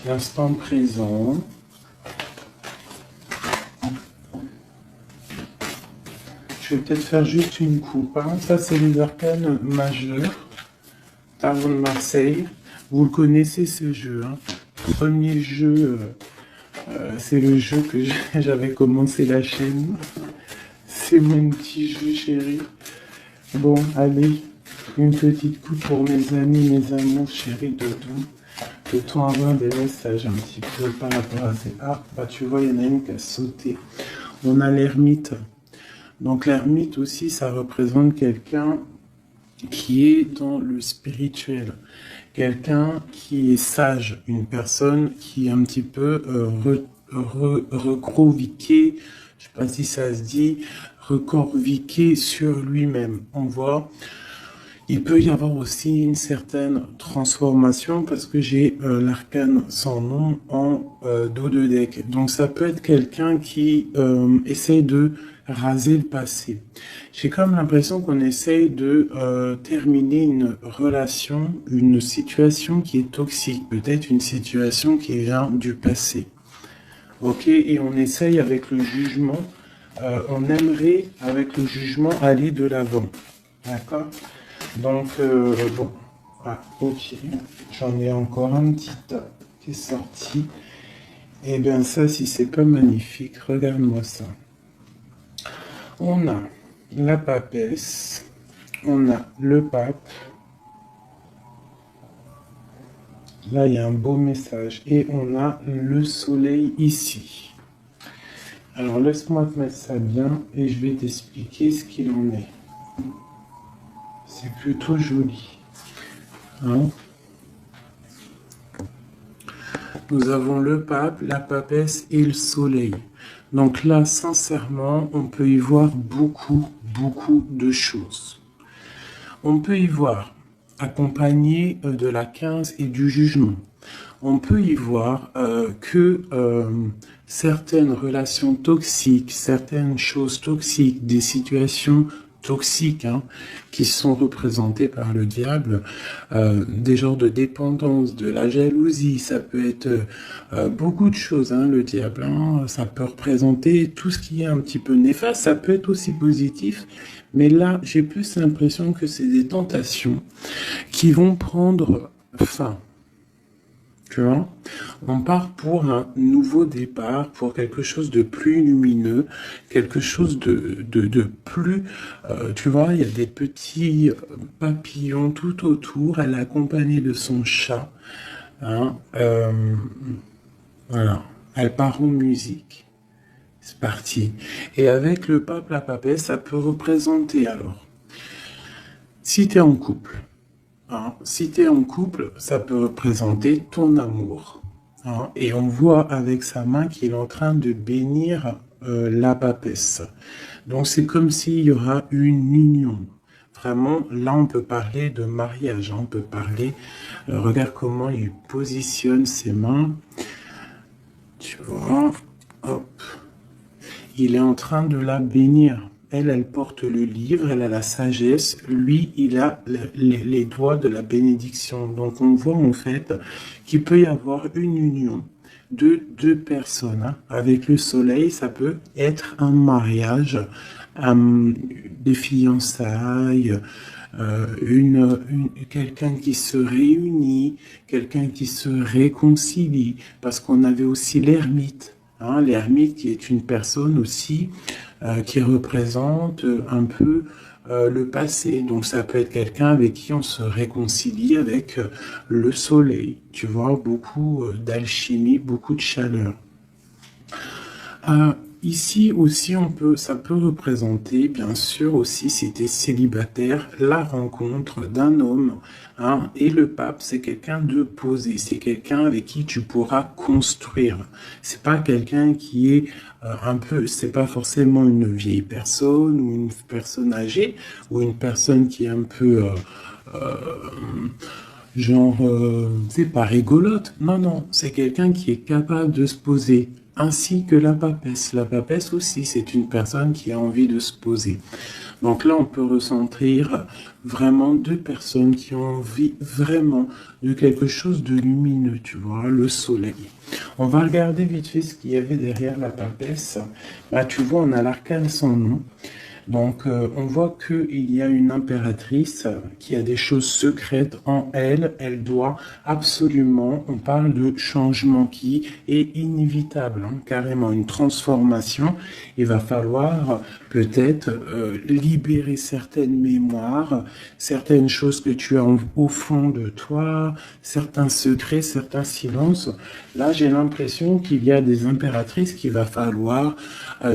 l'instant présent. Je vais peut-être faire juste une coupe. Hein. Ça, c'est les arcanes majeurs. Tarot de Marseille. Vous le connaissez, ce jeu. Hein. Premier jeu, c'est le jeu que j'avais commencé la chaîne. C'est mon petit jeu, chéri. Bon, allez. Une petite coupe pour mes amis, mes amours, chéris, de tout. Peut-on avoir des messages un petit peu par rapport à ces... Ah, bah tu vois, il y en a une qui a sauté. On a l'ermite. Donc l'ermite aussi, ça représente quelqu'un qui est dans le spirituel. Quelqu'un qui est sage. Une personne qui est un petit peu recroviquée, je sais pas si ça se dit, recorviquée sur lui-même. On voit... Il peut y avoir aussi une certaine transformation parce que j'ai l'arcane sans nom en dos de deck. Donc ça peut être quelqu'un qui essaie de raser le passé. J'ai comme l'impression qu'on essaye de terminer une relation, une situation qui est toxique. Peut-être une situation qui vient du passé. Ok, et on essaye avec le jugement, on aimerait avec le jugement aller de l'avant. D'accord ? Donc, bon, ah, ok, j'en ai encore un petit tas qui est sorti. Et bien ça, si c'est pas magnifique, regarde-moi ça. On a la papesse, on a le pape. Là, il y a un beau message. Et on a le soleil ici. Alors, laisse-moi te mettre ça bien et je vais t'expliquer ce qu'il en est. C'est plutôt joli. Hein? Nous avons le pape, la papesse et le soleil. Donc là, sincèrement, on peut y voir beaucoup de choses. On peut y voir accompagné de la 15 et du jugement. On peut y voir que certaines relations toxiques, certaines choses toxiques, des situations toxiques hein, qui sont représentées par le diable, des genres de dépendance, de la jalousie, ça peut être beaucoup de choses, hein, le diable, hein, ça peut représenter tout ce qui est un petit peu néfaste, ça peut être aussi positif, mais là j'ai plus l'impression que c'est des tentations qui vont prendre fin. Tu vois, on part pour un nouveau départ, pour quelque chose de plus lumineux, quelque chose de plus... tu vois, il y a des petits papillons tout autour. Elle est accompagnée de son chat. Hein, voilà, elle part en musique. C'est parti. Et avec le pape, la papesse, ça peut représenter alors. Si tu es en couple, hein, si tu es en couple, ça peut représenter ton amour. Hein, et on voit avec sa main qu'il est en train de bénir la papesse. Donc c'est comme s'il y aura une union. Vraiment, là on peut parler de mariage. Hein, on peut parler, regarde comment il positionne ses mains. Tu vois, hop. Il est en train de la bénir. Elle porte le livre, elle a la sagesse. Lui, il a les doigts de la bénédiction. Donc, on voit en fait qu'il peut y avoir une union de deux personnes. Hein. Avec le soleil, ça peut être un mariage, des fiançailles, quelqu'un qui se réunit, quelqu'un qui se réconcilie. Parce qu'on avait aussi l'ermite. Hein, l'ermite qui est une personne aussi qui représente un peu le passé. Donc ça peut être quelqu'un avec qui on se réconcilie avec le soleil. Tu vois, beaucoup d'alchimie, beaucoup de chaleur. Ici aussi, ça peut représenter, bien sûr, aussi si tu es célibataire, la rencontre d'un homme. Hein, et le pape, c'est quelqu'un de posé, c'est quelqu'un avec qui tu pourras construire. C'est pas quelqu'un qui est c'est pas forcément une vieille personne ou une personne âgée ou une personne qui est un peu c'est pas rigolote. Non, c'est quelqu'un qui est capable de se poser. Ainsi que la papesse. La papesse aussi, c'est une personne qui a envie de se poser. Donc là, on peut ressentir vraiment deux personnes qui ont envie vraiment de quelque chose de lumineux, tu vois, le soleil. On va regarder vite fait ce qu'il y avait derrière la papesse. Bah, tu vois, on a l'arcane sans nom. Donc, on voit qu'il y a une impératrice qui a des choses secrètes en elle. Elle doit absolument, on parle de changement qui est inévitable, hein, carrément une transformation. Il va falloir peut-être libérer certaines mémoires, certaines choses que tu as au fond de toi, certains secrets, certains silences. Là, j'ai l'impression qu'il y a des impératrices qu'il va falloir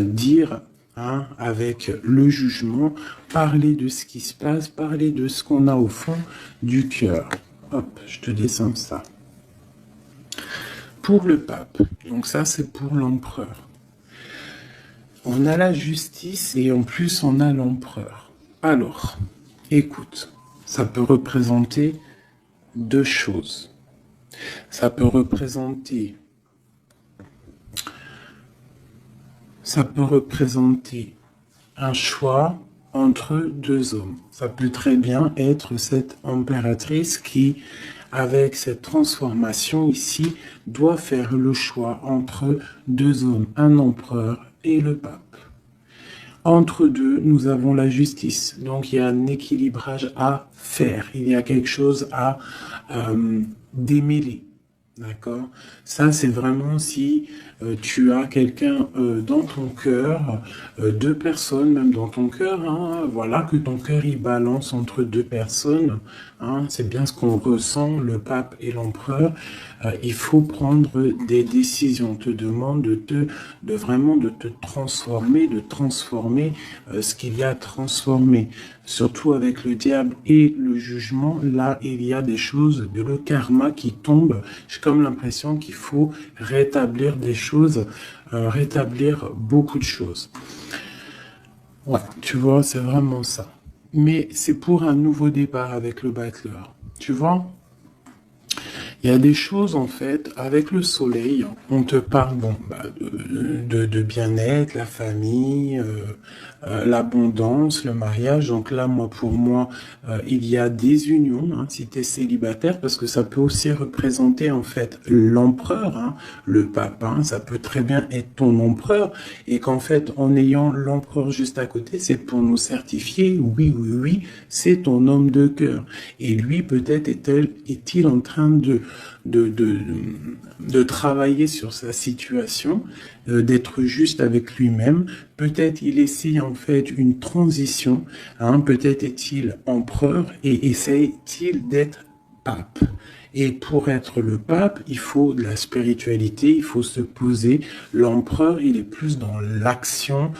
dire, hein, avec le jugement, parler de ce qui se passe, parler de ce qu'on a au fond du cœur. Hop, je te descends ça. Pour le pape, donc ça c'est pour l'empereur. On a la justice et en plus on a l'empereur. Alors, écoute, ça peut représenter deux choses. Ça peut représenter un choix entre deux hommes. Ça peut très bien être cette impératrice qui, avec cette transformation ici, doit faire le choix entre deux hommes, un empereur et le pape. Entre deux, nous avons la justice. Donc il y a un équilibrage à faire. Il y a quelque chose à démêler. D'accord? Ça, c'est vraiment si tu as quelqu'un dans ton cœur, deux personnes même dans ton cœur, hein, voilà, que ton cœur il balance entre deux personnes, hein, c'est bien ce qu'on ressent, le pape et l'empereur. Il faut prendre des décisions. On te demande vraiment de te transformer, de transformer ce qu'il y a à transformer. Surtout avec le diable et le jugement, là, il y a des choses, de le karma qui tombe. J'ai comme l'impression qu'il faut rétablir des choses, rétablir beaucoup de choses. Ouais, tu vois, c'est vraiment ça. Mais c'est pour un nouveau départ avec le battleur. Tu vois? Il y a des choses, en fait, avec le soleil, on te parle bon, de bien-être, la famille, l'abondance, le mariage. Donc là, pour moi, il y a des unions, hein, si tu es célibataire, parce que ça peut aussi représenter, en fait, l'empereur, hein, le pape, hein, ça peut très bien être ton empereur, et qu'en fait, en ayant l'empereur juste à côté, c'est pour nous certifier, oui, oui, oui, c'est ton homme de cœur. Et lui, peut-être est-il en train de travailler sur sa situation, d'être juste avec lui-même. Peut-être il essaie en fait une transition, hein, peut-être est-il empereur et essaie-t-il d'être pape. Et pour être le pape, il faut de la spiritualité, il faut se poser. L'empereur, il est plus dans l'action,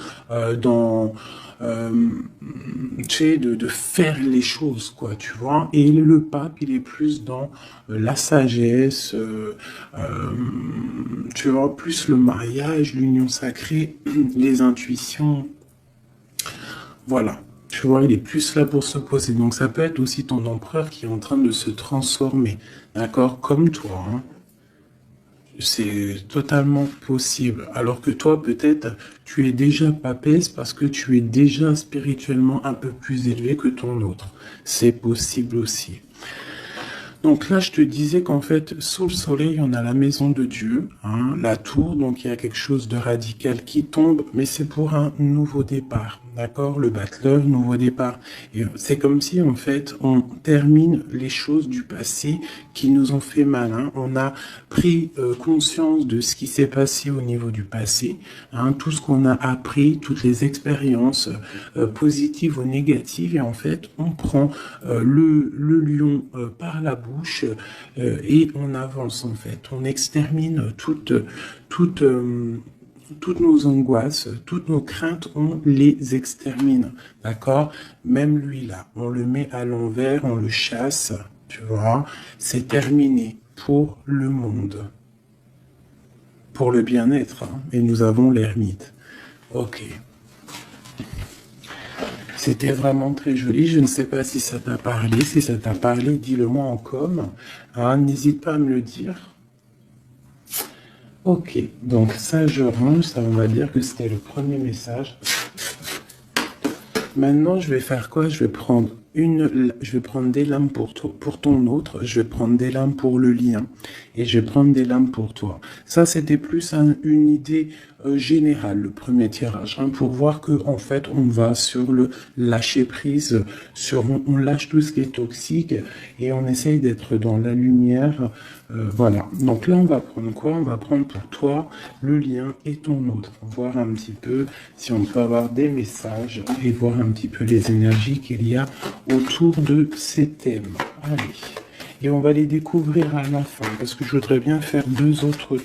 tu sais, de faire les choses, quoi, tu vois. Et le pape, il est plus dans la sagesse, tu vois, plus le mariage, l'union sacrée, les intuitions. Voilà. Tu vois, il est plus là pour se poser. Donc ça peut être aussi ton empereur qui est en train de se transformer. D'accord? Comme toi, hein. C'est totalement possible. Alors que toi, peut-être, tu es déjà papesse parce que tu es déjà spirituellement un peu plus élevé que ton autre. C'est possible aussi. Donc là, je te disais qu'en fait, sous le soleil, on a la maison de Dieu, hein, la tour, donc il y a quelque chose de radical qui tombe, mais c'est pour un nouveau départ, d'accord? Le battleur, nouveau départ. Et c'est comme si, en fait, on termine les choses du passé qui nous ont fait mal, hein. On a pris conscience de ce qui s'est passé au niveau du passé, hein, tout ce qu'on a appris, toutes les expériences positives ou négatives, et en fait, on prend le lion par la bouche, et on avance en fait. On extermine toutes nos angoisses, toutes nos craintes, on les extermine. D'accord? Même lui là, on le met à l'envers, on le chasse, tu vois. C'est terminé pour le monde. Pour le bien-être, hein. Et nous avons l'ermite. Ok. C'était vraiment très joli. Je ne sais pas si ça t'a parlé. Si ça t'a parlé, dis-le-moi en com. Hein, n'hésite pas à me le dire. Ok, donc ça je range. Ça on va dire que c'était le premier message. Maintenant, je vais faire quoi? Je vais prendre des lames pour toi, pour ton autre. Je vais prendre des lames pour le lien et je vais prendre des lames pour toi. Ça, c'était plus une idée générale, le premier tirage, hein, pour voir que en fait, on va sur le lâcher prise, on lâche tout ce qui est toxique et on essaye d'être dans la lumière. Voilà. Donc là, on va prendre quoi? On va prendre pour toi le lien et ton autre. Voir un petit peu si on peut avoir des messages et voir un petit peu les énergies qu'il y a autour de ces thèmes. Allez. Et on va les découvrir à la fin parce que je voudrais bien faire 2 autres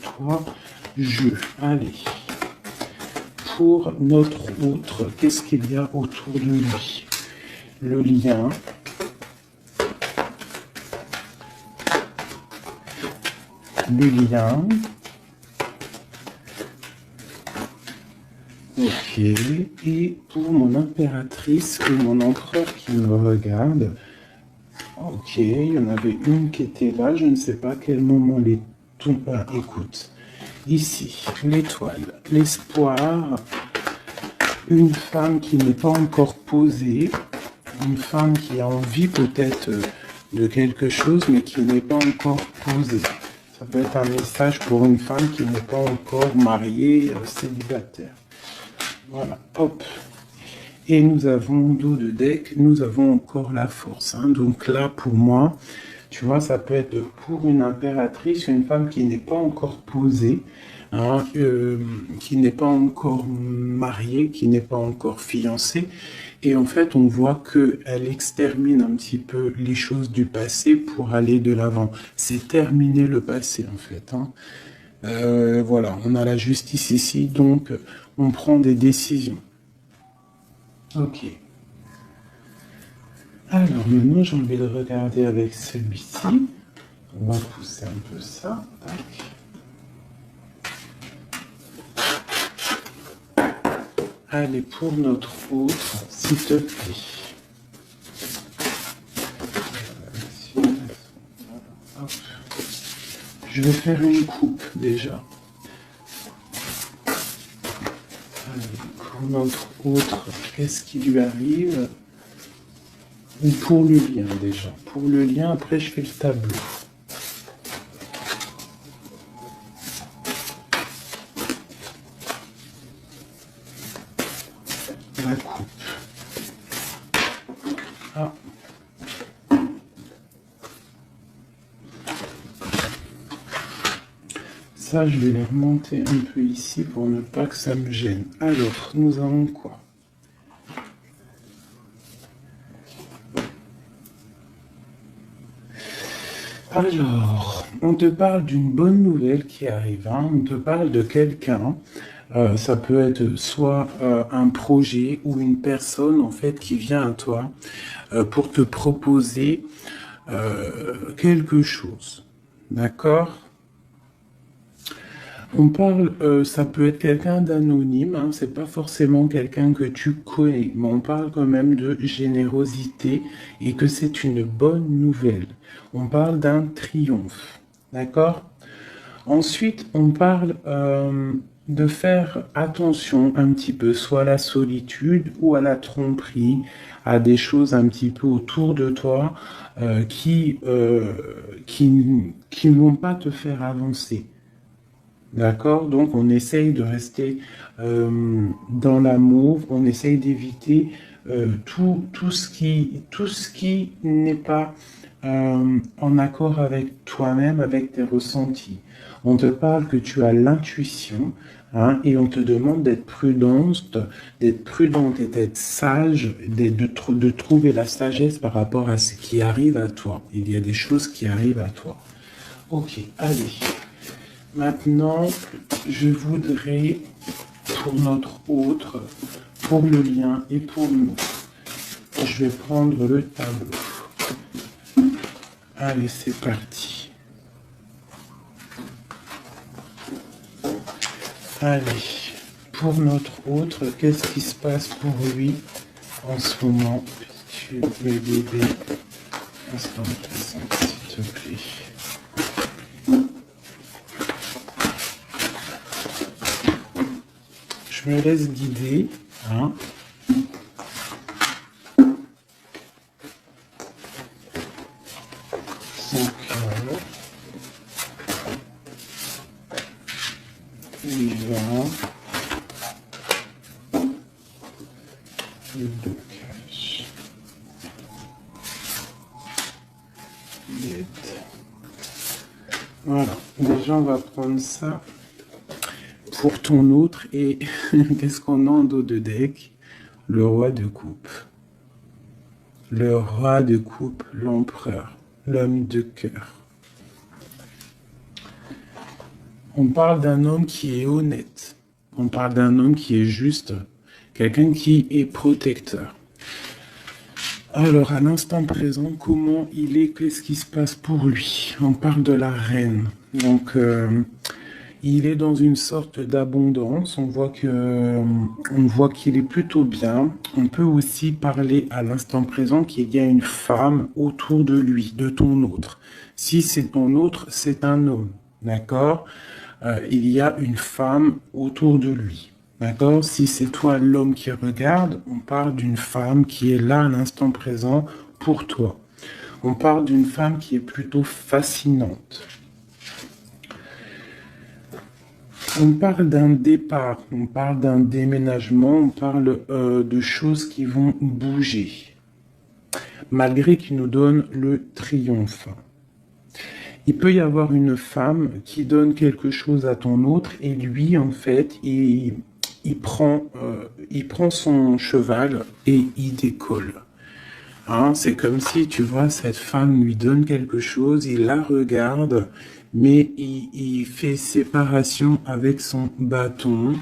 jeux. Allez. Pour notre autre, qu'est-ce qu'il y a autour de lui? Le lien. Le lien. Ok. Et pour mon impératrice ou mon empereur qui me regarde. Ok, il y en avait une qui était là. Je ne sais pas à quel moment les tout. Écoute. Ici, l'étoile, l'espoir, une femme qui n'est pas encore posée, une femme qui a envie peut-être de quelque chose, mais qui n'est pas encore posée. Ça peut être un message pour une femme qui n'est pas encore mariée, célibataire. Voilà, hop. Et nous avons dos de deck, nous avons encore la force. Hein. Donc là, pour moi, tu vois, ça peut être pour une impératrice, une femme qui n'est pas encore posée, hein, qui n'est pas encore mariée, qui n'est pas encore fiancée. Et en fait, on voit qu'elle extermine un petit peu les choses du passé pour aller de l'avant. C'est terminer le passé, en fait. Hein. Voilà, on a la justice ici, donc on prend des décisions. Ok. Alors maintenant, j'ai envie de regarder avec celui-ci. On va pousser un peu ça. Tac. Allez, pour notre autre, s'il te plaît. Hop. Je vais faire une coupe déjà. Allez, pour notre autre, qu'est-ce qui lui arrive? Pour le lien déjà. Pour le lien, après je fais le tableau. La coupe. Ah. Ça, je vais les remonter un peu ici pour ne pas que ça me gêne. Alors, nous avons quoi? Alors, on te parle d'une bonne nouvelle qui arrive, hein. On te parle de quelqu'un, ça peut être soit un projet ou une personne en fait qui vient à toi pour te proposer quelque chose, d'accord? On parle, ça peut être quelqu'un d'anonyme, hein, c'est pas forcément quelqu'un que tu connais, mais on parle quand même de générosité et que c'est une bonne nouvelle. On parle d'un triomphe, d'accord? Ensuite, on parle de faire attention un petit peu, soit à la solitude ou à la tromperie, à des choses un petit peu autour de toi qui ne vont pas te faire avancer. D'accord? Donc, on essaye de rester dans l'amour, on essaye d'éviter tout ce qui n'est pas en accord avec toi-même, avec tes ressentis. On te parle que tu as l'intuition, hein, et on te demande d'être prudente et d'être sage, de trouver la sagesse par rapport à ce qui arrive à toi. Il y a des choses qui arrivent à toi. Ok, allez. Maintenant, je voudrais, pour notre autre, pour le lien et pour nous, je vais prendre le tableau. Allez, c'est parti. Allez, pour notre autre, qu'est-ce qui se passe pour lui en ce moment? Tu es bébé. Instant présent, s'il te plaît. Je me laisse guider. Hein. il va. Le blocage. Voilà, déjà on va prendre ça pour ton autre. Et qu'est-ce qu'on a en dos de deck? Le roi de coupe. Le roi de coupe, l'empereur, l'homme de cœur. On parle d'un homme qui est honnête. On parle d'un homme qui est juste. Quelqu'un qui est protecteur. Alors, à l'instant présent, comment il est? Qu'est-ce qui se passe pour lui? On parle de la reine. Donc, il est dans une sorte d'abondance. On voit qu'il est plutôt bien. On peut aussi parler à l'instant présent qu'il y a une femme autour de lui, de ton autre. Si c'est ton autre, c'est un homme. D'accord? Il y a une femme autour de lui. D'accord? Si c'est toi l'homme qui regarde, on parle d'une femme qui est là à l'instant présent pour toi. On parle d'une femme qui est plutôt fascinante. On parle d'un départ, on parle d'un déménagement, on parle de choses qui vont bouger. Malgré qu'il nous donne le triomphe. Il peut y avoir une femme qui donne quelque chose à ton autre et lui, en fait, il prend son cheval et il décolle. Hein, c'est comme si, tu vois, cette femme lui donne quelque chose, il la regarde, mais il fait séparation avec son bâton,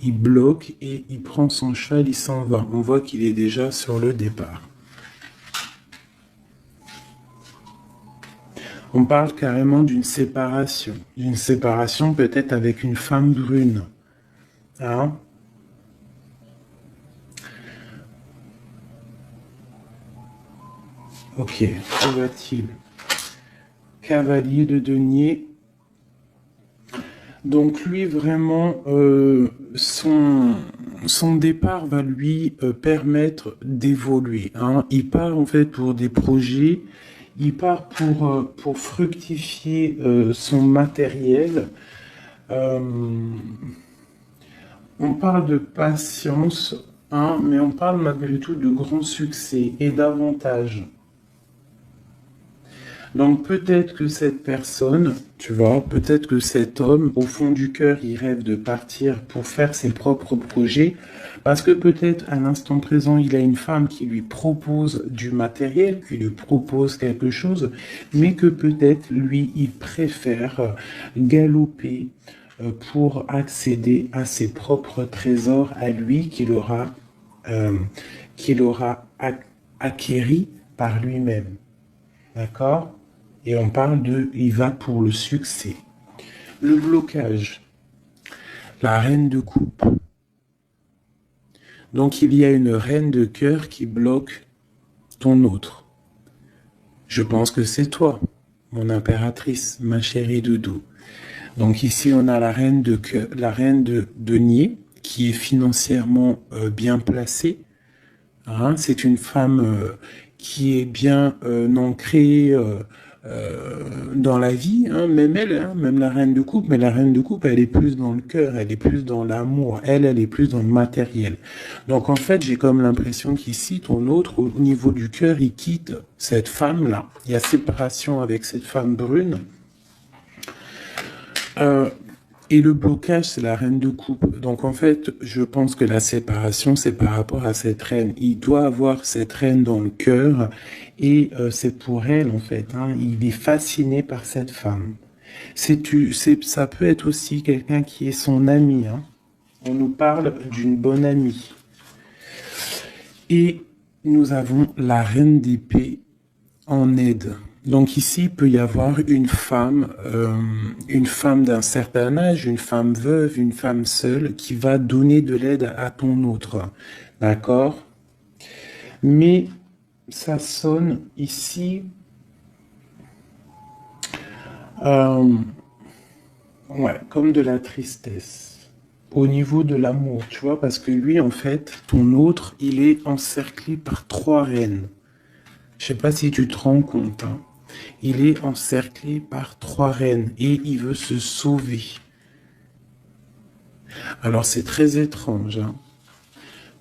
il bloque et il prend son cheval, il s'en va. On voit qu'il est déjà sur le départ. On parle carrément d'une séparation peut-être avec une femme brune. Hein? Ok, que va-t-il? Cavalier de denier. Donc lui, vraiment, son départ va lui permettre d'évoluer. Hein. Il part en fait pour des projets, il part pour fructifier son matériel. On parle de patience, hein, mais on parle malgré tout de grands succès et d'avantages. Donc peut-être que cette personne, tu vois, peut-être que cet homme, au fond du cœur, il rêve de partir pour faire ses propres projets, parce que peut-être à l'instant présent, il a une femme qui lui propose du matériel, qui lui propose quelque chose, mais que peut-être lui, il préfère galoper pour accéder à ses propres trésors à lui qu'il aura acquéris par lui-même. D'accord? Et on parle il va pour le succès. Le blocage. La reine de coupe. Donc il y a une reine de cœur qui bloque ton autre. Je pense que c'est toi, mon impératrice, ma chérie doudou. Donc ici on a la reine de cœur, la reine de denier, qui est financièrement bien placée. Hein, c'est une femme qui est bien ancrée dans la vie, hein, même elle, hein, même la reine de coupe, mais la reine de coupe, elle est plus dans le cœur, elle est plus dans l'amour, elle est plus dans le matériel. Donc en fait, j'ai comme l'impression qu'ici, ton autre, au niveau du cœur, il quitte cette femme-là. Il y a séparation avec cette femme brune. Et le blocage, c'est la reine de coupe. Donc en fait, je pense que la séparation, c'est par rapport à cette reine. Il doit avoir cette reine dans le cœur et c'est pour elle en fait. Hein, il est fasciné par cette femme. Ça peut être aussi quelqu'un qui est son ami. Hein. On nous parle d'une bonne amie. Et nous avons la reine d'épée en aide. Donc ici, il peut y avoir une femme d'un certain âge, une femme veuve, une femme seule, qui va donner de l'aide à ton autre. D'accord? Mais ça sonne ici, comme de la tristesse. Au niveau de l'amour, tu vois, parce que lui, en fait, ton autre, il est encerclé par 3 reines. Je sais pas si tu te rends compte, hein. Il est encerclé par 3 reines et il veut se sauver. Alors c'est très étrange, hein,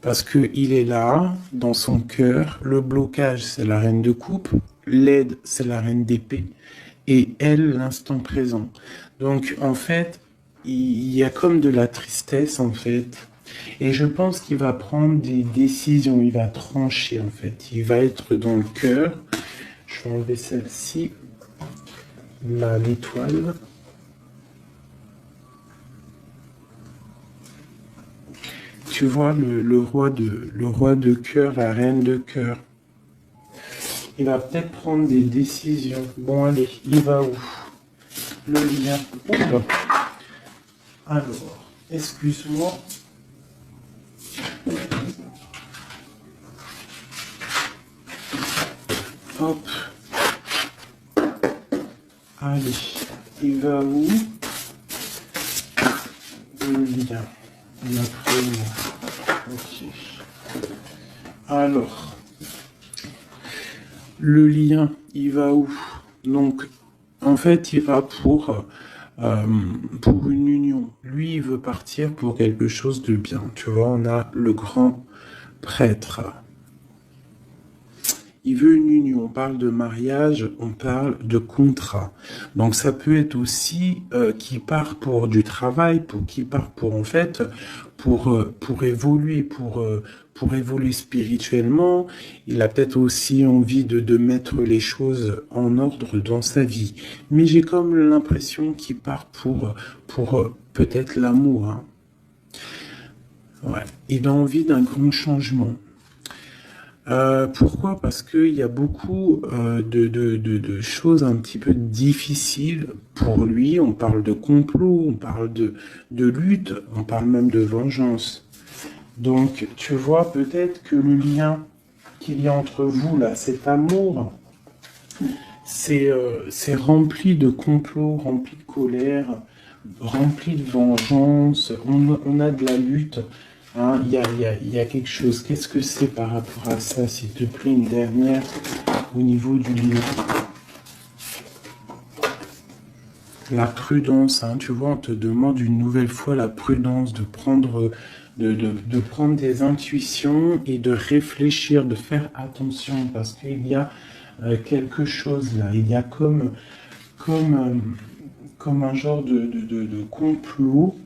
parce qu'il est là, dans son cœur, le blocage c'est la reine de coupe, l'aide c'est la reine d'épée, et elle l'instant présent. Donc en fait, il y a comme de la tristesse en fait, et je pense qu'il va prendre des décisions, il va trancher en fait, il va être dans le cœur. Je vais enlever celle-ci, l'étoile. Tu vois le roi de cœur, la reine de cœur. Il va peut-être prendre des décisions. Bon allez, il va où? Le lien. Oula. Alors, excuse-moi. Hop. Allez, il va où? Le lien. La première. Ok. Alors, le lien, il va où? Donc, en fait, il va pour une union. Lui, il veut partir pour quelque chose de bien. Tu vois, on a le grand prêtre. Il veut une union. On parle de mariage, on parle de contrat. Donc, ça peut être aussi qu'il part pour du travail, qu'il part pour, en fait, pour évoluer, pour évoluer spirituellement. Il a peut-être aussi envie de mettre les choses en ordre dans sa vie. Mais j'ai comme l'impression qu'il part pour peut-être l'amour, hein. Ouais. Il a envie d'un grand changement. Pourquoi? Parce qu'il y a beaucoup de choses un petit peu difficiles pour lui. On parle de complot, on parle de lutte, on parle même de vengeance. Donc, tu vois, peut-être que le lien qu'il y a entre vous, là, cet amour, c'est rempli de complots, rempli de colère, rempli de vengeance. On a de la lutte. Hein, il y a quelque chose. Qu'est-ce que c'est par rapport à ça, s'il te plaît, une dernière au niveau du lien? La prudence, hein, tu vois, on te demande une nouvelle fois la prudence de prendre, de prendre des intuitions et de réfléchir, de faire attention, parce qu'il y a quelque chose là. Il y a comme un genre de complot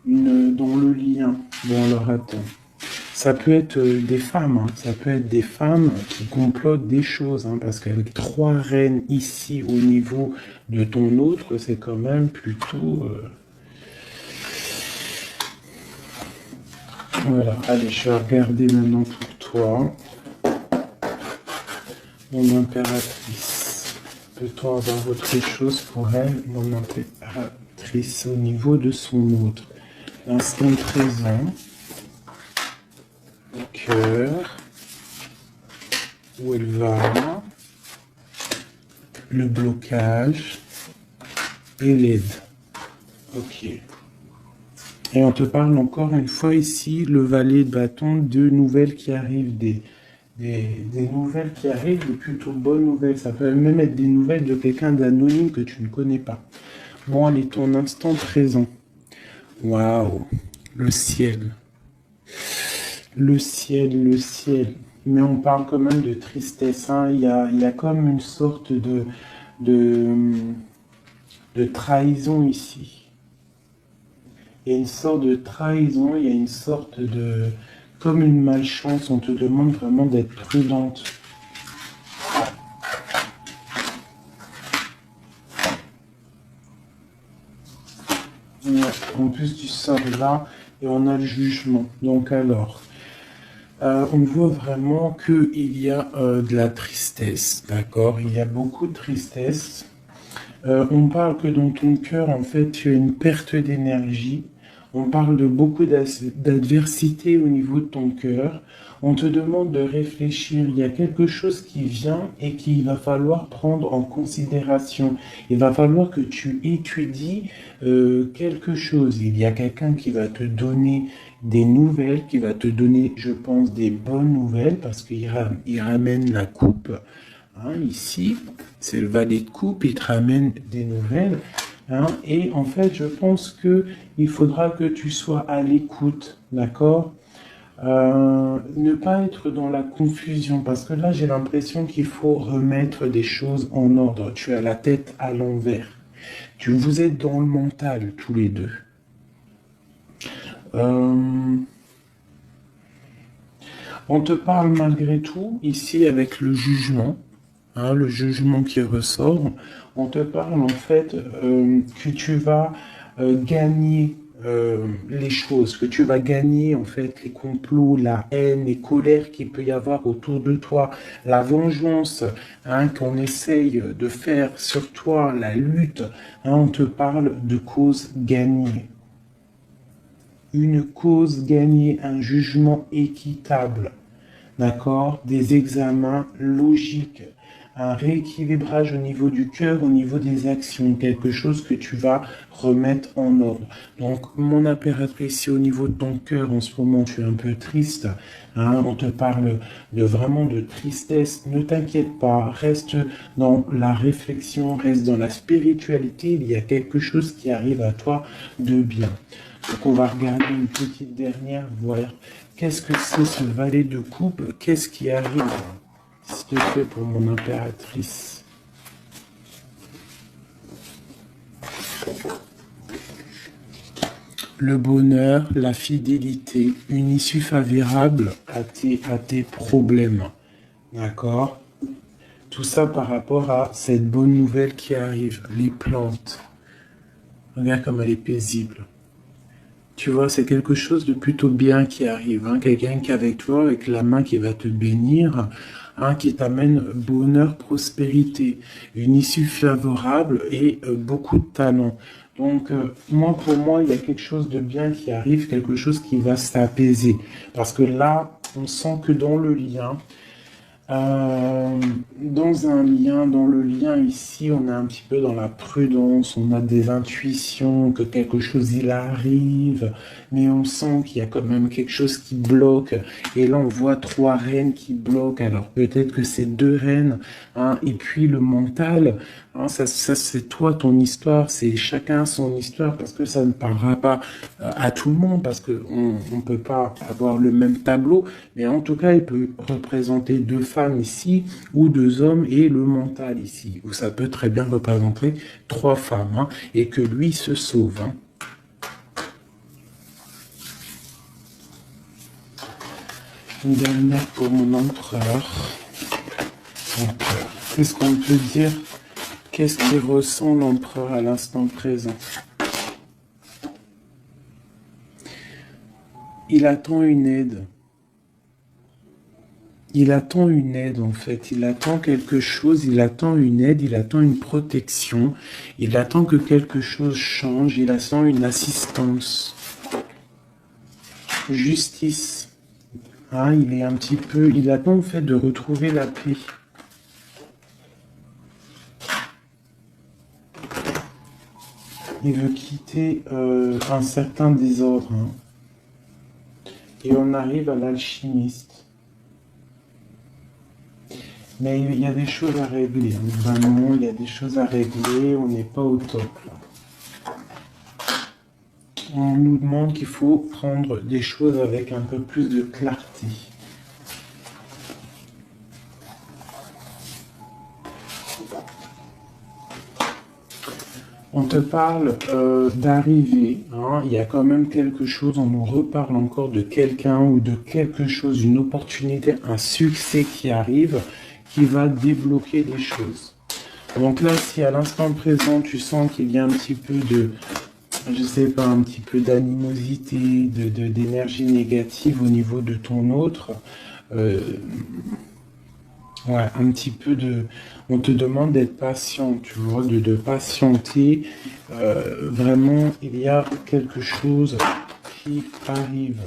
dans le lien. Bon, alors attends. Ça peut être des femmes, hein. Ça peut être des femmes qui complotent des choses, hein, parce qu'avec 3 reines ici au niveau de ton autre, c'est quand même plutôt... Voilà, allez, je vais regarder maintenant pour toi. Mon impératrice. Peut-on avoir autre chose pour elle, mon impératrice, au niveau de son autre? L'instant présent. Cœur, où elle va, le blocage et l'aide. Ok. Et on te parle encore une fois ici, le valet de bâton, 2 nouvelles qui arrivent, des nouvelles qui arrivent, de plutôt bonnes nouvelles. Ça peut même être des nouvelles de quelqu'un d'anonyme que tu ne connais pas. Bon, allez, ton instant présent. Waouh, le ciel. Le ciel, le ciel. Mais on parle quand même de tristesse, hein. Il y a comme une sorte de trahison ici. Il y a une sorte de trahison, il y a une sorte de... Comme une malchance, on te demande vraiment d'être prudente. En plus du sort là, et on a le jugement. Donc alors... on voit vraiment qu'il y a de la tristesse, d'accord? Il y a beaucoup de tristesse. On parle que dans ton cœur, en fait, tu as une perte d'énergie. On parle de beaucoup d'adversité au niveau de ton cœur. On te demande de réfléchir. Il y a quelque chose qui vient et qu'il va falloir prendre en considération. Il va falloir que tu étudies quelque chose. Il y a quelqu'un qui va te donner des nouvelles, qui va te donner, je pense, des bonnes nouvelles, parce qu'il ramène la coupe. Hein, ici, c'est le valet de coupe, il te ramène des nouvelles. hein, et en fait, je pense que il faudra que tu sois à l'écoute, d'accord? Ne pas être dans la confusion, parce que là, j'ai l'impression qu'il faut remettre des choses en ordre. Tu as la tête à l'envers. Vous êtes dans le mental, tous les deux. Euh, on te parle malgré tout, ici, avec le jugement, hein, le jugement qui ressort. On te parle, en fait, que tu vas gagner les choses, que tu vas gagner en fait les complots, la haine, les colères qu'il peut y avoir autour de toi, la vengeance, hein, qu'on essaye de faire sur toi, la lutte, hein, on te parle de cause gagnée. Une cause gagnée, un jugement équitable, d'accord? Des examens logiques, un rééquilibrage au niveau du cœur, au niveau des actions, quelque chose que tu vas remettre en ordre. Donc, mon impératrice, si au niveau de ton cœur, en ce moment, tu es un peu triste, hein, on te parle de vraiment de tristesse, ne t'inquiète pas, reste dans la réflexion, reste dans la spiritualité, il y a quelque chose qui arrive à toi de bien. Donc, on va regarder une petite dernière, voir qu'est-ce que c'est ce valet de coupe, qu'est-ce qui arrive, s'il te plaît, pour mon impératrice. Le bonheur, la fidélité, une issue favorable à tes problèmes. D'accord? Tout ça par rapport à cette bonne nouvelle qui arrive, les plantes. Regarde comme elle est paisible. Tu vois, c'est quelque chose de plutôt bien qui arrive, hein. Quelqu'un qui est avec toi, avec la main qui va te bénir, hein, qui t'amène bonheur, prospérité, une issue favorable et beaucoup de talent. Donc, moi, pour moi, il y a quelque chose de bien qui arrive, quelque chose qui va s'apaiser. Parce que là, on sent que dans le lien, dans le lien ici, on est un petit peu dans la prudence, on a des intuitions que quelque chose il arrive, mais on sent qu'il y a quand même quelque chose qui bloque. Et là, on voit 3 reines qui bloquent. Alors peut-être que c'est 2 reines, hein, et puis le mental, hein, ça c'est toi, ton histoire, c'est chacun son histoire, parce que ça ne parlera pas à tout le monde, parce que on peut pas avoir le même tableau, mais en tout cas, il peut représenter 2 femmes ici, ou 2 hommes, et le mental ici, ou ça peut très bien représenter 3 femmes, hein, et que lui se sauve, hein. Une dernière pour mon empereur. Qu'est-ce qu'on peut dire? Qu'est-ce qu'il ressent l'empereur à l'instant présent? Il attend une aide. Il attend une aide en fait, il attend quelque chose, il attend une aide, il attend une protection, il attend que quelque chose change, il attend une assistance. Justice. Hein, il est un petit peu, il attend en fait de retrouver la paix. Il veut quitter un certain désordre, hein. Et on arrive à l'alchimiste. Mais il y a des choses à régler, hein. Vraiment, il y a des choses à régler, on n'est pas au top là. On nous demande qu'il faut prendre des choses avec un peu plus de clarté. On te parle d'arriver, hein. Il y a quand même quelque chose, on nous reparle encore de quelqu'un ou de quelque chose, une opportunité, un succès qui arrive, qui va débloquer les choses. Donc là, si à l'instant présent, tu sens qu'il y a un petit peu de, je sais pas, un petit peu d'animosité, d'énergie négative au niveau de ton autre, ouais, un petit peu de... On te demande d'être patient, tu vois, de patienter. Vraiment, il y a quelque chose qui arrive.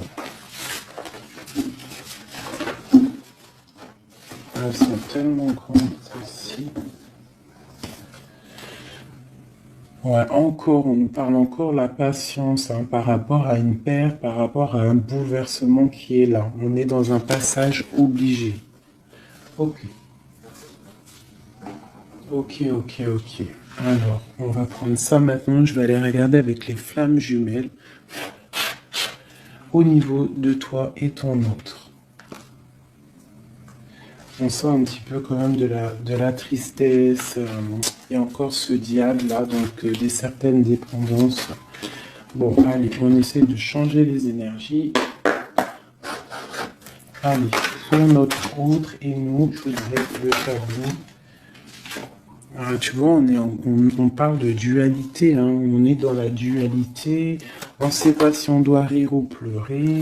Elles sont tellement grandes, celles-ci. Ouais, encore, on nous parle encore la patience, hein, par rapport à une paire, par rapport à un bouleversement qui est là. On est dans un passage obligé. Ok. Ok, ok, ok. Alors, on va prendre ça maintenant. Je vais aller regarder avec les flammes jumelles au niveau de toi et ton autre. On sent un petit peu quand même de la tristesse. Il y a encore ce diable là, donc des certaines dépendances. Bon, allez, on essaie de changer les énergies. Allez, sur notre autre et nous, je voudrais le tableau. Tu vois, on parle de dualité, hein. On est dans la dualité. On ne sait pas si on doit rire ou pleurer.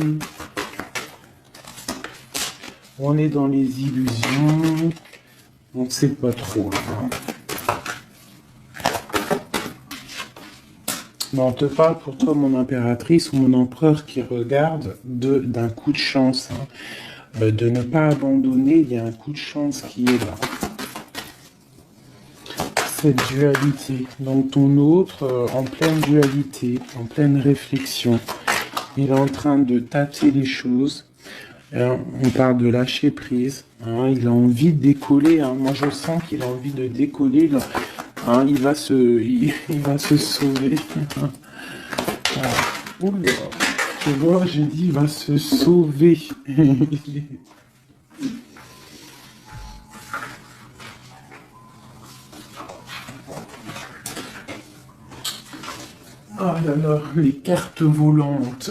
On est dans les illusions. On ne sait pas trop. Hein. Mais on te parle pour toi, mon impératrice ou mon empereur qui regarde d'un coup de chance. Hein. De ne pas abandonner, il y a un coup de chance qui est là. Cette dualité. Donc ton autre, en pleine dualité, en pleine réflexion, il est en train de tâter les choses. On parle de lâcher prise. Hein, il a envie de décoller. Hein. Moi, je sens qu'il a envie de décoller. Là. Hein, il va se sauver. Oula, tu vois, j'ai dit, il va se sauver. Oh là là, les cartes volantes.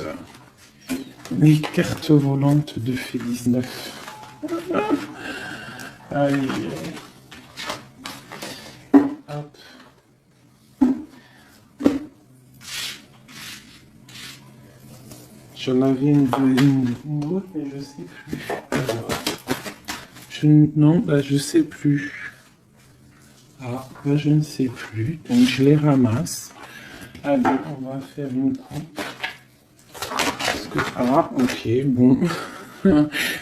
Les cartes volantes de Félix 9. Allez. Hop. J'en avais une autre, mais je sais plus. Alors, non, bah, je sais plus. Ah, bah, je ne sais plus. Donc je les ramasse. Allez, on va faire une coupe. Ah, ok, bon.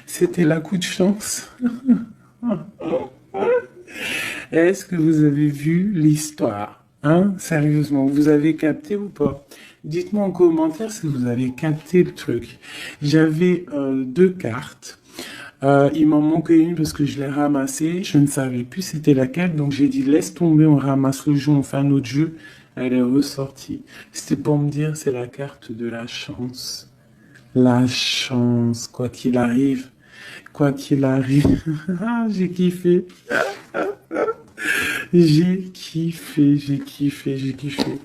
C'était la coup de chance. Est-ce que vous avez vu l'histoire? Hein? Sérieusement, vous avez capté ou pas? Dites-moi en commentaire si vous avez capté le truc. J'avais 2 cartes. Il m'en manquait une parce que je l'ai ramassée. Je ne savais plus c'était laquelle. Donc j'ai dit laisse tomber, on ramasse le jeu, on fait un autre jeu. Elle est ressortie. C'était pour me dire c'est la carte de la chance. La chance, quoi qu'il arrive. Quoi qu'il arrive. J'ai kiffé. J'ai kiffé, j'ai kiffé, j'ai kiffé.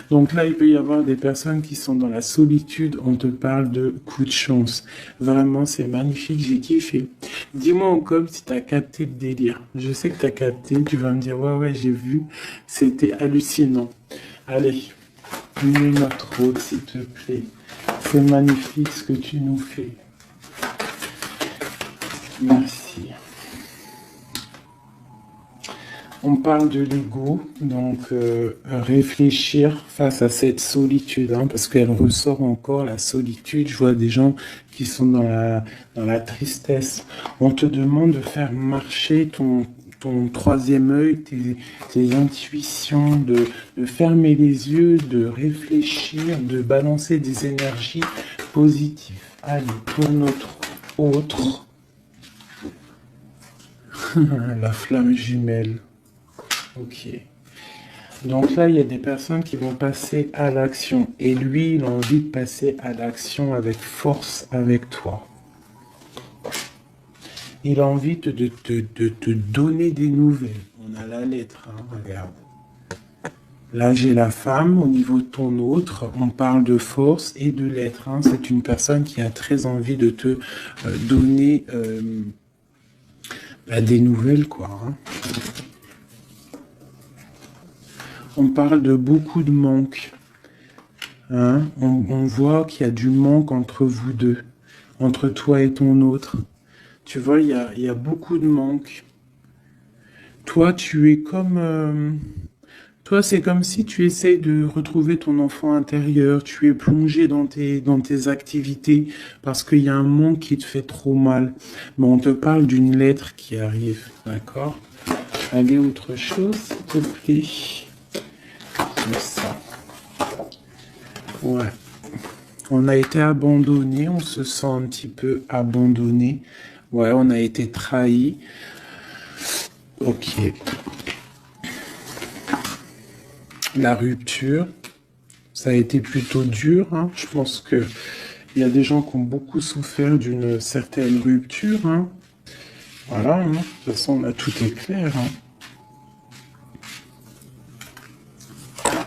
Donc là, il peut y avoir des personnes qui sont dans la solitude. On te parle de coup de chance. Vraiment, c'est magnifique, j'ai kiffé. Dis-moi en com si tu as capté le délire. Je sais que tu as capté, tu vas me dire, ouais, j'ai vu. C'était hallucinant. Allez, mets notre autre, s'il te plaît. C'est magnifique ce que tu nous fais. Merci. On parle de l'ego, donc réfléchir face à cette solitude, hein, parce qu'elle ressort encore, la solitude. Je vois des gens qui sont dans la tristesse. On te demande de faire marcher ton troisième œil, tes intuitions, de fermer les yeux, de réfléchir, de balancer des énergies positives. Allez, pour notre autre, la flamme jumelle. Ok. Donc là, il y a des personnes qui vont passer à l'action. Et lui, il a envie de passer à l'action avec force avec toi. Il a envie de te donner des nouvelles. On a la lettre, hein, regarde. Là, j'ai la femme. Au niveau de ton autre, on parle de force et de lettre. Hein. C'est une personne qui a très envie de te donner des nouvelles, quoi. Hein. On parle de beaucoup de manque. Hein? On voit qu'il y a du manque entre vous deux, entre toi et ton autre. Tu vois, il y a beaucoup de manque. Toi, tu es comme... toi, c'est comme si tu essayes de retrouver ton enfant intérieur. Tu es plongé dans tes activités parce qu'il y a un manque qui te fait trop mal. Mais on te parle d'une lettre qui arrive, d'accord? Allez, autre chose, s'il te plaît. Ça. Ouais. On a été abandonné, on se sent un petit peu abandonné. Ouais, on a été trahi. Ok. la rupture. Ça a été plutôt dur, hein. Je pense que il y a des gens qui ont beaucoup souffert d'une certaine rupture, hein. Voilà, hein. De toute façon, là, tout est clair, hein.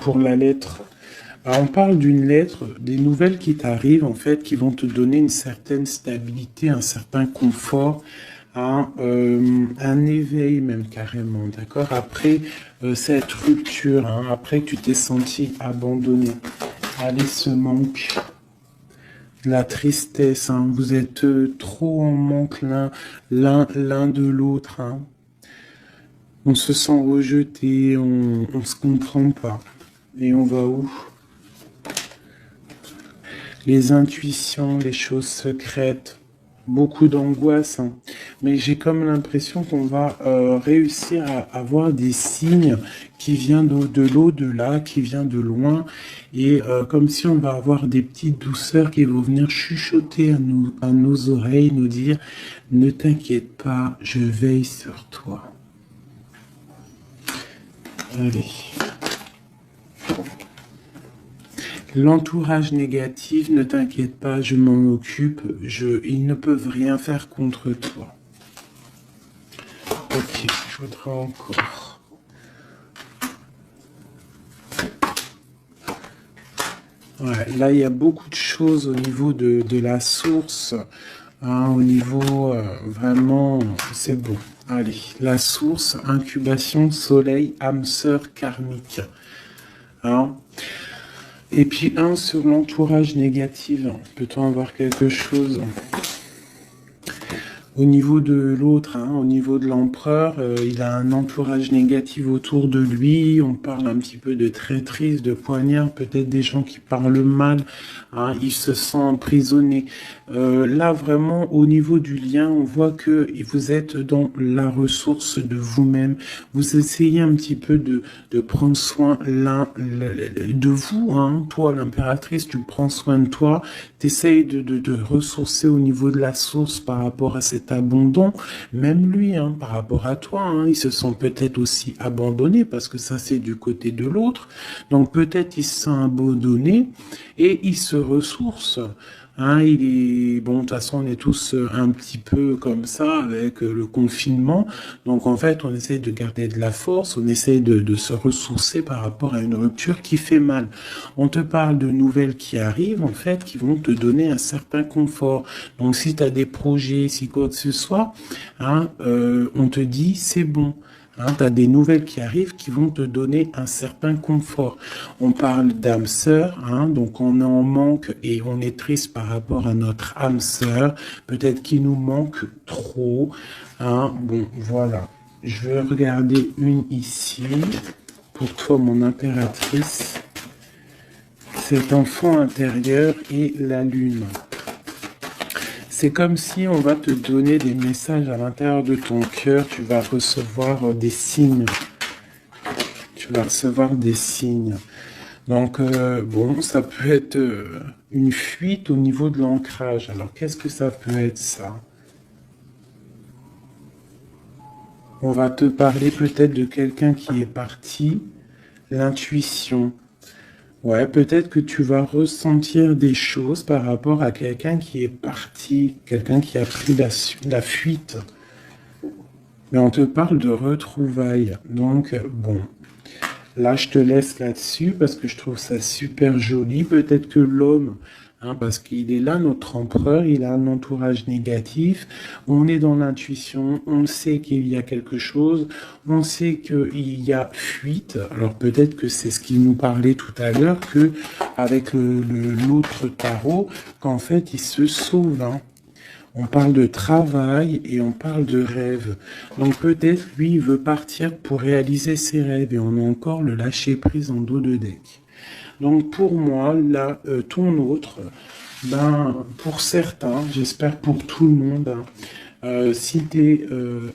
Pour la lettre, on parle d'une lettre, des nouvelles qui t'arrivent, en fait, qui vont te donner une certaine stabilité, un certain confort, un éveil même carrément, d'accord? Après cette rupture, hein, après que tu t'es senti abandonné, allez, ce manque, la tristesse, hein, vous êtes trop en manque l'un de l'autre, hein. On se sent rejeté, on se comprend pas. Et on va où? Les intuitions, les choses secrètes, beaucoup d'angoisse, hein. Mais j'ai comme l'impression qu'on va réussir à avoir des signes qui viennent de l'au-delà, qui viennent de loin, et comme si on va avoir des petites douceurs qui vont venir chuchoter à nos oreilles, nous dire « Ne t'inquiète pas, je veille sur toi ». Allez. L'entourage négatif, ne t'inquiète pas, je m'en occupe, ils ne peuvent rien faire contre toi. Ok, je voudrais encore. Ouais, là, il y a beaucoup de choses au niveau de la source, hein, au niveau vraiment, c'est bon. Allez, la source, incubation, soleil, âme sœur karmique. Hein. Et puis un sur l'entourage négatif. Peut-on avoir quelque chose au niveau de l'autre, hein, au niveau de l'empereur, il a un entourage négatif autour de lui. On parle un petit peu de traîtrise, de poignard, peut-être des gens qui parlent mal. Hein, il se sent emprisonné. Là, vraiment, au niveau du lien, on voit que vous êtes dans la ressource de vous-même. Vous essayez un petit peu de prendre soin de vous. Hein. Toi, l'impératrice, tu prends soin de toi. Tu essayes de ressourcer au niveau de la source par rapport à cet abandon. Même lui, hein, par rapport à toi, hein, il se sent peut-être aussi abandonné parce que ça, c'est du côté de l'autre. Donc, peut-être il se sent abandonné et il se ressource. Hein, il est bon. De toute façon, on est tous un petit peu comme ça avec le confinement. Donc, en fait, on essaie de garder de la force, on essaie de se ressourcer par rapport à une rupture qui fait mal. On te parle de nouvelles qui arrivent, en fait, qui vont te donner un certain confort. Donc, si tu as des projets, si quoi que ce soit, hein, on te dit c'est bon. Hein, tu as des nouvelles qui arrivent qui vont te donner un certain confort. On parle d'âme sœur, hein, donc on est en manque et on est triste par rapport à notre âme sœur. Peut-être qu'il nous manque trop. Hein. Bon, voilà. Je vais regarder une ici. Pour toi, mon impératrice. Cet enfant intérieur et la lune. C'est comme si on va te donner des messages à l'intérieur de ton cœur. Tu vas recevoir des signes. Tu vas recevoir des signes. Donc, bon, ça peut être une fuite au niveau de l'ancrage. Alors, qu'est-ce que ça peut être, ça? On va te parler peut-être de quelqu'un qui est parti. L'intuition. Ouais, peut-être que tu vas ressentir des choses par rapport à quelqu'un qui est parti, quelqu'un qui a pris la fuite. Mais on te parle de retrouvailles. Donc, bon, là, je te laisse là-dessus parce que je trouve ça super joli. Peut-être que l'homme, hein, parce qu'il est là, notre empereur, il a un entourage négatif. On est dans l'intuition, on sait qu'il y a quelque chose, on sait qu'il y a fuite. Alors peut-être que c'est ce qu'il nous parlait tout à l'heure, que avec l'autre tarot, qu'en fait, il se sauve. Hein. On parle de travail et on parle de rêve. Donc peut-être lui, il veut partir pour réaliser ses rêves et on a encore le lâcher prise en dos de deck. Donc pour moi, là, ton autre, ben, pour certains, j'espère pour tout le monde, hein, si tu es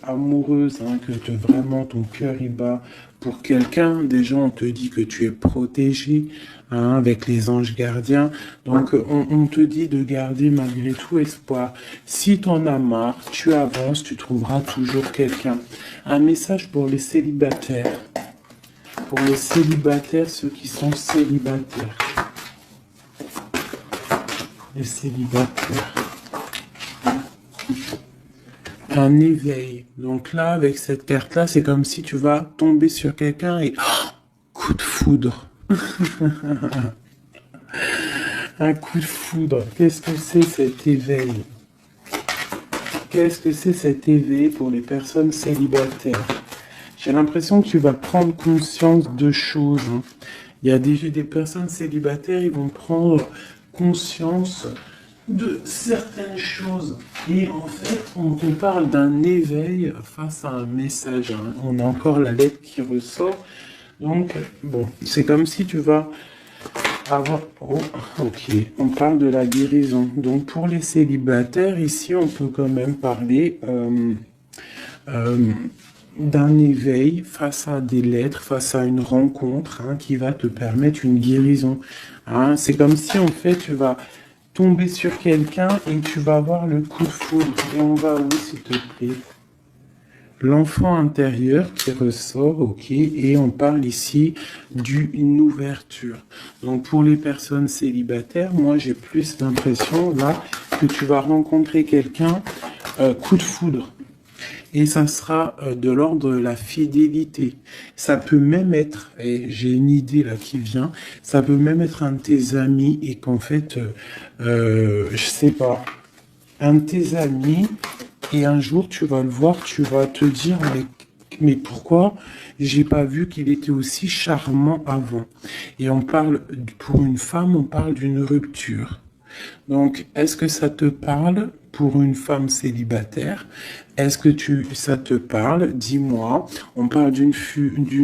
amoureuse, hein, que vraiment ton cœur y bat pour quelqu'un, déjà on te dit que tu es protégée, hein, avec les anges gardiens. Donc on te dit de garder malgré tout espoir. Si tu en as marre, tu avances, tu trouveras toujours quelqu'un. Un message pour les célibataires. Pour les célibataires, ceux qui sont célibataires. Les célibataires. Un éveil. Donc là, avec cette carte-là, c'est comme si tu vas tomber sur quelqu'un et... Oh, coup de foudre. Un coup de foudre. Qu'est-ce que c'est cet éveil? Qu'est-ce que c'est cet éveil pour les personnes célibataires? J'ai l'impression que tu vas prendre conscience de choses. Il y a déjà des personnes célibataires, ils vont prendre conscience de certaines choses. Et en fait, on parle d'un éveil face à un message. On a encore la lettre qui ressort. Donc, bon, c'est comme si tu vas avoir... Oh, ok, on parle de la guérison. Donc, pour les célibataires, ici, on peut quand même parler d'un éveil face à des lettres, face à une rencontre qui va te permettre une guérison. C'est comme si, en fait, tu vas tomber sur quelqu'un et tu vas avoir le coup de foudre. Et on va où, s'il te plaît? L'enfant intérieur qui ressort, ok, et on parle ici d'une ouverture. Donc pour les personnes célibataires, moi j'ai plus l'impression là que tu vas rencontrer quelqu'un, coup de foudre. Et ça sera de l'ordre de la fidélité. Ça peut même être, et j'ai une idée là qui vient, ça peut même être un de tes amis et qu'en fait, je sais pas, un de tes amis, et un jour tu vas le voir, tu vas te dire, mais pourquoi j'ai pas vu qu'il était aussi charmant avant? Et on parle, pour une femme, on parle d'une rupture. Donc, est-ce que ça te parle pour une femme célibataire? Est-ce que ça te parle? Dis-moi. On parle d'une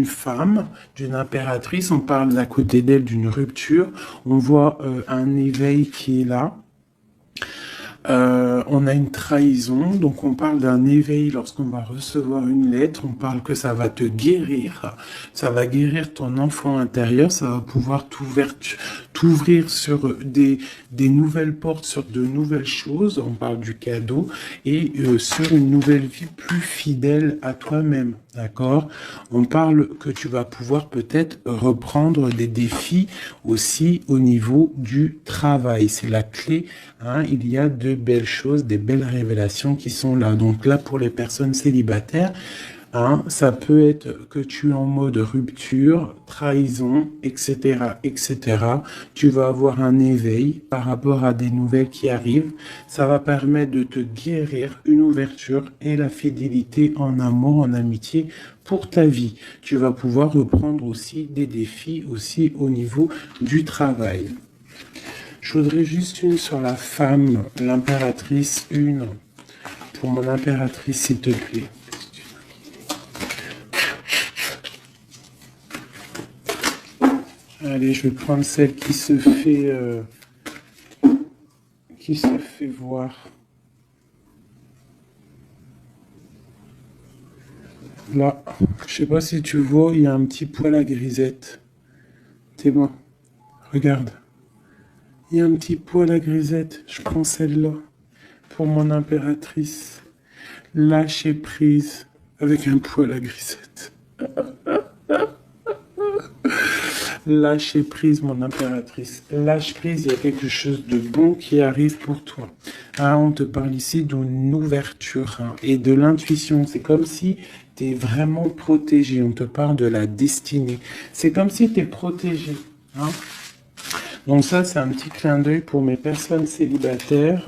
femme, d'une impératrice. On parle d'à côté d'elle d'une rupture. On voit un éveil qui est là. On a une trahison, donc on parle d'un éveil lorsqu'on va recevoir une lettre, on parle que ça va te guérir, ça va guérir ton enfant intérieur, ça va pouvoir t'ouvrir sur des nouvelles portes, sur de nouvelles choses, on parle du cadeau, et sur une nouvelle vie plus fidèle à toi-même, d'accord? On parle que tu vas pouvoir peut-être reprendre des défis aussi au niveau du travail, c'est la clé, il y a de belles choses, des belles révélations qui sont là. Donc là, pour les personnes célibataires, ça peut être que tu es en mode rupture, trahison, etc., etc. Tu vas avoir un éveil par rapport à des nouvelles qui arrivent. Ça va permettre de te guérir, une ouverture et la fidélité en amour, en amitié pour ta vie. Tu vas pouvoir reprendre aussi des défis aussi au niveau du travail. Je voudrais juste une sur la femme, l'impératrice, une. Pour mon impératrice, s'il te plaît. Allez, je vais prendre celle qui se fait voir. Là, je sais pas si tu vois, il y a un petit poil à grisette. C'est bon. Regarde. Il y a un petit poil à grisette. Je prends celle-là. Pour mon impératrice. Lâcher prise avec un poil à grisette. Lâcher prise, mon impératrice. Lâche prise, il y a quelque chose de bon qui arrive pour toi. On te parle ici d'une ouverture et de l'intuition. C'est comme si tu es vraiment protégé. On te parle de la destinée. C'est comme si tu es protégé. Donc ça, c'est un petit clin d'œil pour mes personnes célibataires.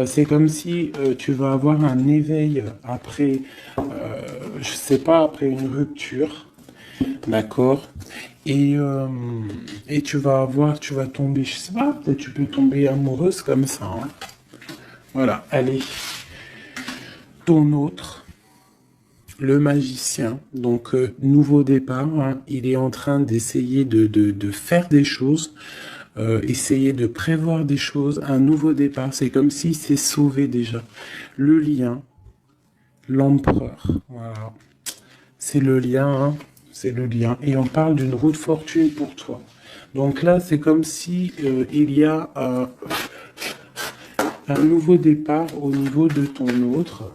C'est comme si tu vas avoir un éveil après, je sais pas, après une rupture. D'accord? Et tu vas tomber, je sais pas, peut-être tu peux tomber amoureuse comme ça. Voilà, allez. Ton autre, le magicien, donc nouveau départ, il est en train d'essayer de faire des choses, essayer de prévoir des choses, un nouveau départ, c'est comme s'il s'est sauvé déjà. Le lien, l'empereur, voilà, c'est le lien, c'est le lien. Et on parle d'une roue de fortune pour toi. Donc là, c'est comme si il y a un nouveau départ au niveau de ton autre.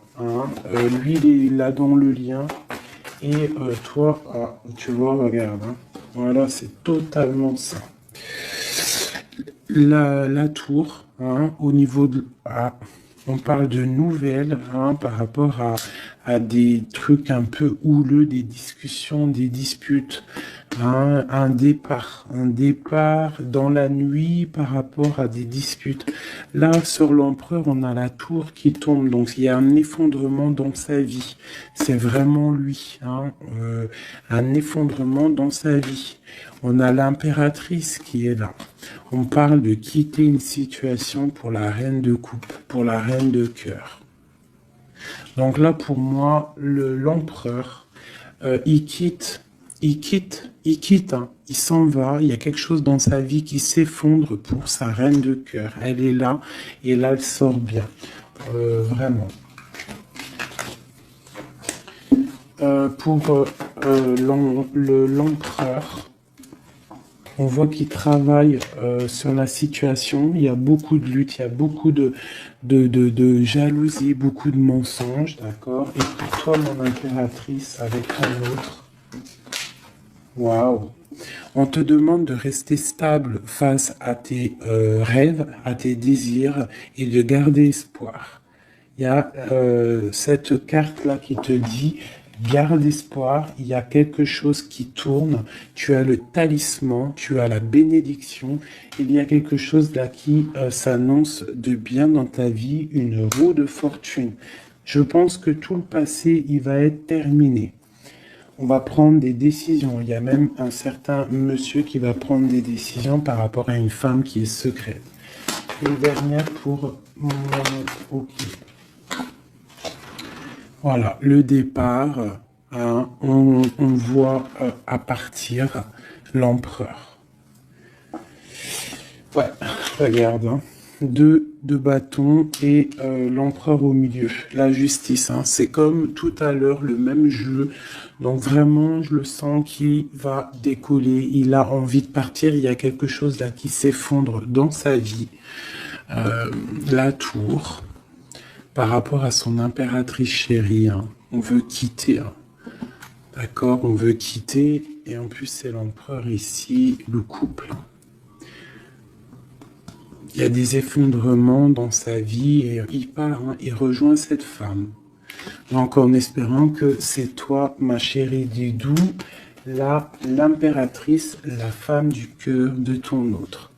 Lui, il est là dans le lien. Et toi, tu vois, regarde, hein. Voilà, c'est totalement ça. La tour, hein, au niveau de... on parle de nouvelles, hein, par rapport à des trucs un peu houleux, des discussions, des disputes, hein, un départ dans la nuit par rapport à des disputes. Là, sur l'empereur, on a la tour qui tombe, donc il y a un effondrement dans sa vie. C'est vraiment lui, hein, un effondrement dans sa vie. On a l'impératrice qui est là. On parle de quitter une situation pour la reine de coupe, pour la reine de cœur. Donc là, pour moi, l'empereur, il quitte, hein, il s'en va. Il y a quelque chose dans sa vie qui s'effondre pour sa reine de cœur. Elle est là et là, elle sort bien. Vraiment. Pour l'empereur, on voit qu'il travaille sur la situation. Il y a beaucoup de lutte, il y a beaucoup de jalousie, beaucoup de mensonges, d'accord. Et pour toi, mon impératrice, avec un autre, waouh. On te demande de rester stable face à tes rêves, à tes désirs et de garder espoir. Il y a cette carte-là qui te dit garde espoir, il y a quelque chose qui tourne, tu as le talisman, tu as la bénédiction, il y a quelque chose là qui s'annonce de bien dans ta vie, une roue de fortune. Je pense que tout le passé, il va être terminé. On va prendre des décisions. Il y a même un certain monsieur qui va prendre des décisions par rapport à une femme qui est secrète. Une dernière pour mon ok. Voilà, le départ, hein, on voit à partir l'empereur. Ouais, regarde, hein, deux bâtons et l'empereur au milieu. La justice, hein, c'est comme tout à l'heure, le même jeu. Donc vraiment, je le sens qu'il va décoller, il a envie de partir, il y a quelque chose là qui s'effondre dans sa vie. La tour... Par rapport à son impératrice chérie, hein, on veut quitter. Hein. D'accord, on veut quitter. Et en plus, c'est l'empereur ici, le couple. Il y a des effondrements dans sa vie et il part, hein, il rejoint cette femme. Donc, en espérant que c'est toi, ma chérie Didou, l'impératrice, la femme du cœur de ton autre.